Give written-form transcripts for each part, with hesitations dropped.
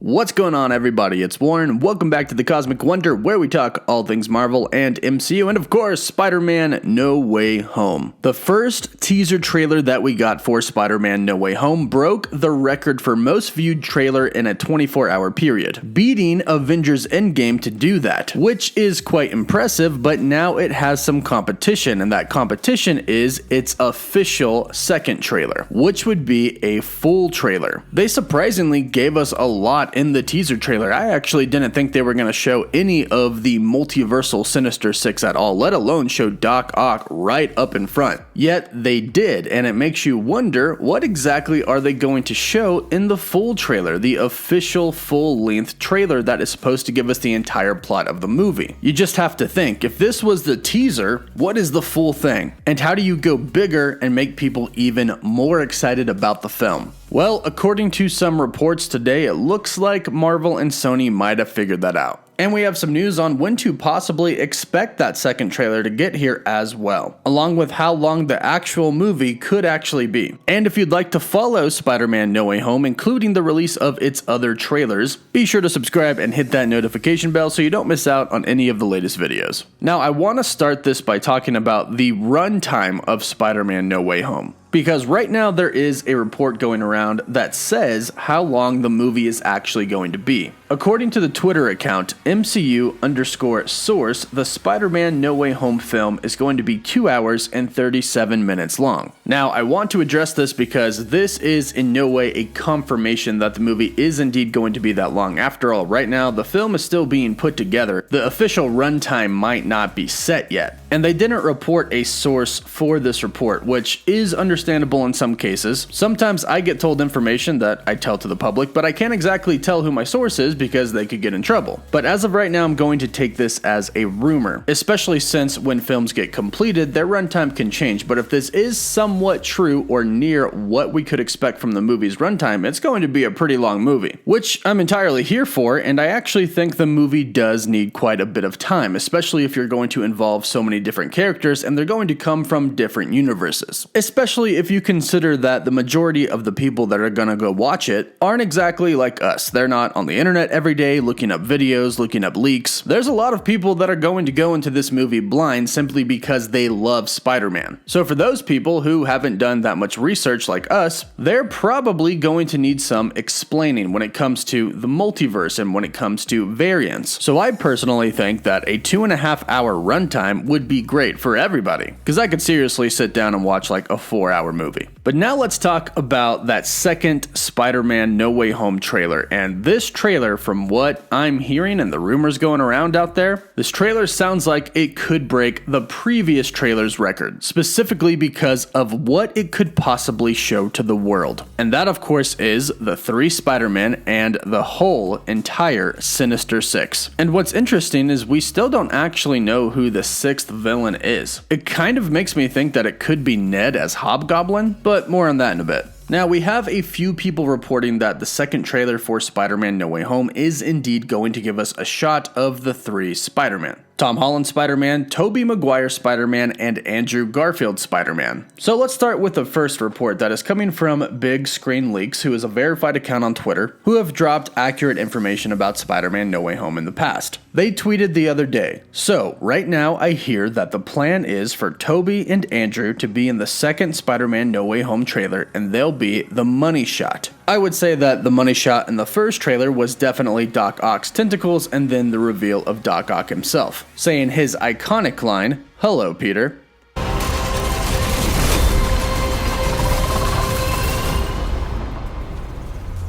What's going on, everybody? It's Warren. Welcome back to the Cosmic Wonder, where we talk all things Marvel and MCU, and of course, Spider-Man No Way Home. The first teaser trailer that we got for Spider-Man No Way Home broke the record for most viewed trailer in a 24-hour period, beating Avengers Endgame to do that, which is quite impressive, but now it has some competition, and that competition is its official second trailer, which would be a full trailer. They surprisingly gave us a lot in the teaser trailer. I actually didn't think they were going to show any of the multiversal Sinister Six at all, let alone show Doc Ock right up in front. Yet they did, and it makes you wonder, what exactly are they going to show in the full trailer, the official full-length trailer that is supposed to give us the entire plot of the movie? You just have to think, if this was the teaser, what is the full thing? And how do you go bigger and make people even more excited about the film? Well, according to some reports today, it looks like Marvel and Sony might have figured that out. And we have some news on when to possibly expect that second trailer to get here as well, along with how long the actual movie could actually be. And if you'd like to follow Spider-Man No Way Home, including the release of its other trailers, be sure to subscribe and hit that notification bell so you don't miss out on any of the latest videos. Now, I want to start this by talking about the runtime of Spider-Man No Way Home, because right now there is a report going around that says how long the movie is actually going to be. According to the Twitter account MCU_source, the Spider-Man No Way Home film is going to be 2 hours and 37 minutes long. Now, I want to address this because this is in no way a confirmation that the movie is indeed going to be that long. After all, right now the film is still being put together. The official runtime might not be set yet. And they didn't report a source for this report, which is understandable in some cases. Sometimes I get told information that I tell to the public, but I can't exactly tell who my source is because they could get in trouble. But as of right now, I'm going to take this as a rumor, especially since when films get completed, their runtime can change. But if this is somewhat true or near what we could expect from the movie's runtime, it's going to be a pretty long movie, which I'm entirely here for, and I actually think the movie does need quite a bit of time, especially if you're going to involve so many different characters and they're going to come from different universes. Especially if you consider that the majority of the people that are gonna go watch it aren't exactly like us. They're not on the internet every day looking up videos, looking up leaks. There's a lot of people that are going to go into this movie blind simply because they love Spider-Man. So for those people who haven't done that much research like us, they're probably going to need some explaining when it comes to the multiverse and when it comes to variants. So I personally think that a 2.5 hour runtime would be great for everybody, because I could seriously sit down and watch like a 4-hour movie. But now let's talk about that second Spider-Man No Way Home trailer. And this trailer, from what I'm hearing and the rumors going around out there, this trailer sounds like it could break the previous trailer's record, specifically because of what it could possibly show to the world. And that, of course, is the 3 Spider-Men and the whole entire Sinister Six. And what's interesting is we still don't actually know who the 6th villain is. It kind of makes me think that it could be Ned as Hobgoblin, but more on that in a bit. Now, we have a few people reporting that the second trailer for Spider-Man No Way Home is indeed going to give us a shot of the 3 Spider-Man. Tom Holland Spider-Man, Tobey Maguire Spider-Man, and Andrew Garfield Spider-Man. So let's start with the first report that is coming from Big Screen Leaks, who is a verified account on Twitter, who have dropped accurate information about Spider-Man No Way Home in the past. They tweeted the other day, "So, right now I hear that the plan is for Tobey and Andrew to be in the second Spider-Man No Way Home trailer, and they'll be the money shot." I would say that the money shot in the first trailer was definitely Doc Ock's tentacles and then the reveal of Doc Ock himself, saying his iconic line, "Hello, Peter."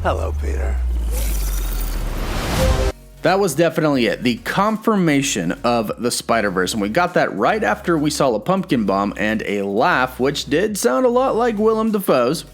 Hello, Peter. That was definitely it, the confirmation of the Spider-Verse, and we got that right after we saw a pumpkin bomb and a laugh, which did sound a lot like Willem Dafoe's.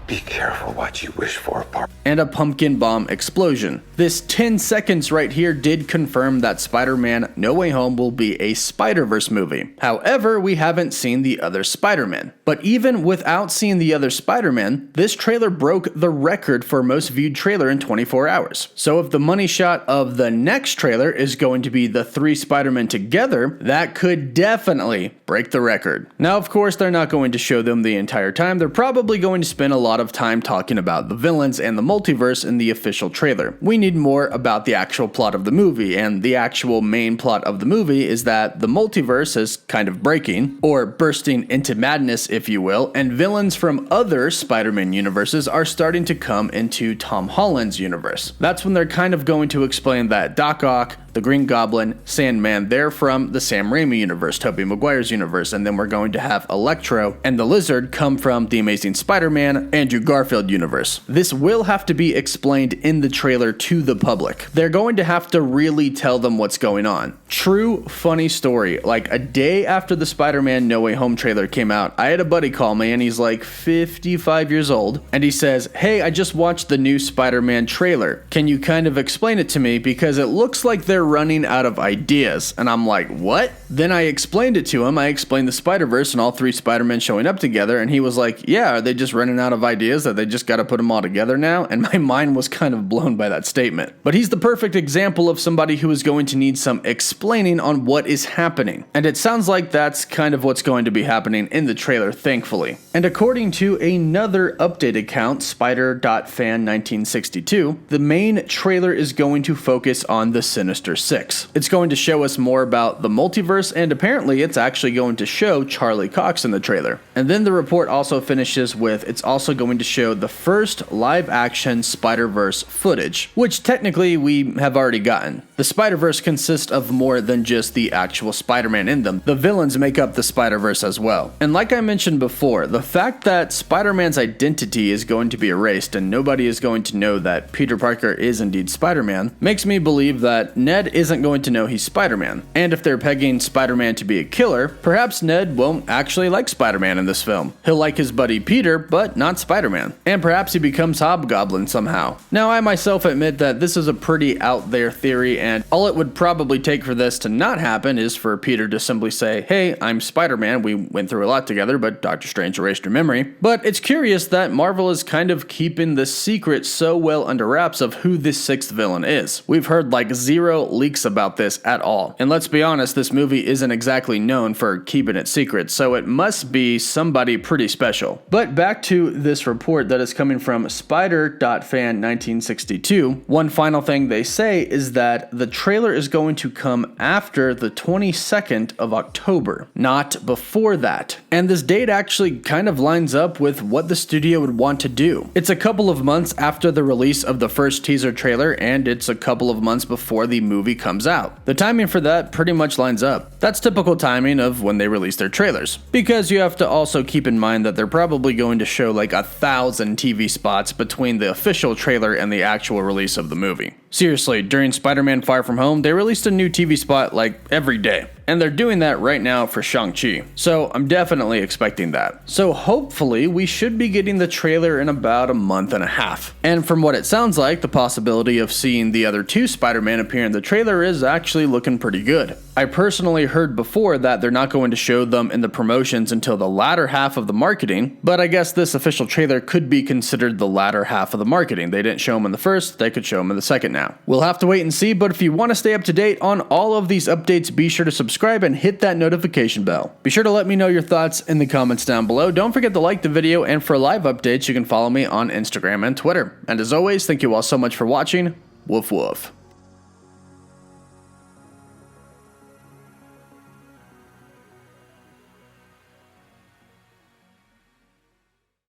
Be careful what you wish for, and a pumpkin bomb explosion. This 10 seconds right here did confirm that Spider-Man No Way Home will be a Spider-Verse movie. However, we haven't seen the other Spider-Man. But even without seeing the other Spider-Man, this trailer broke the record for most viewed trailer in 24 hours. So if the money shot of the next trailer is going to be the 3 Spider-Men together, that could definitely break the record. Now, of course, they're not going to show them the entire time. They're probably going to spend a lot of time talking about the villains and the multiverse in the official trailer. We need more about the actual plot of the movie, and the actual main plot of the movie is that the multiverse is kind of breaking, or bursting into madness if you will, and villains from other Spider-Man universes are starting to come into Tom Holland's universe. That's when they're kind of going to explain that Doc Ock, the Green Goblin, Sandman, they're from the Sam Raimi universe, Tobey Maguire's universe, and then we're going to have Electro and the Lizard come from the Amazing Spider-Man, Andrew Garfield universe. This will have to be explained in the trailer to the public. They're going to have to really tell them what's going on. True funny story, like a day after the Spider-Man No Way Home trailer came out, I had a buddy call me and he's like 55 years old, and he says, "Hey, I just watched the new Spider-Man trailer. Can you kind of explain it to me because it looks like they're running out of ideas?" And I'm like, what? Then I explained it to him. I explained the Spider-Verse and all 3 Spider-Men showing up together, and he was like, yeah, are they just running out of ideas that they just got to put them all together now? And my mind was kind of blown by that statement. But he's the perfect example of somebody who is going to need some explaining on what is happening. And it sounds like that's kind of what's going to be happening in the trailer, thankfully. And according to another update account, Spider.fan1962, the main trailer is going to focus on the Sinister Six. It's going to show us more about the multiverse, and apparently it's actually going to show Charlie Cox in the trailer. And then the report also finishes with it's also going to show the first live-action Spider-Verse footage, which technically we have already gotten. The Spider-Verse consists of more than just the actual Spider-Man in them. The villains make up the Spider-Verse as well. And like I mentioned before, the fact that Spider-Man's identity is going to be erased and nobody is going to know that Peter Parker is indeed Spider-Man makes me believe that Ned isn't going to know he's Spider-Man. And if they're pegging Spider-Man to be a killer, perhaps Ned won't actually like Spider-Man in this film. He'll like his buddy Peter, but not Spider-Man. And perhaps he becomes Hobgoblin somehow. Now, I myself admit that this is a pretty out there theory, and all it would probably take for this to not happen is for Peter to simply say, hey, I'm Spider-Man, we went through a lot together, but Doctor Strange erased your memory. But it's curious that Marvel is kind of keeping the secret so well under wraps of who this 6th villain is. We've heard like 0 leaks about this at all. And let's be honest, this movie isn't exactly known for keeping it secret, so it must be somebody pretty special. But back to this report that is coming from Spider.fan1962, one final thing they say is that the trailer is going to come after the 22nd of October, not before that. And this date actually kind of lines up with what the studio would want to do. It's a couple of months after the release of the first teaser trailer, and it's a couple of months before the movie comes out. The timing for that pretty much lines up. That's typical timing of when they release their trailers. Because you have to also keep in mind that they're probably going to show like 1,000 TV spots between the official trailer and the actual release of the movie. Seriously, during Spider-Man Far From Home, they released a new TV spot like every day. And they're doing that right now for Shang Chi. So I'm definitely expecting that. So hopefully we should be getting the trailer in about a month and a half. And from what it sounds like, the possibility of seeing the other 2 Spider-Man appear in the trailer is actually looking pretty good. I personally heard before that they're not going to show them in the promotions until the latter half of the marketing, but I guess this official trailer could be considered the latter half of the marketing. They didn't show them in the first, they could show them in the second now. We'll have to wait and see, but if you want to stay up to date on all of these updates, be sure to subscribe and hit that notification bell. Be sure to let me know your thoughts in the comments down below. Don't forget to like the video, and for live updates, you can follow me on Instagram and Twitter. And as always, thank you all so much for watching. Woof woof.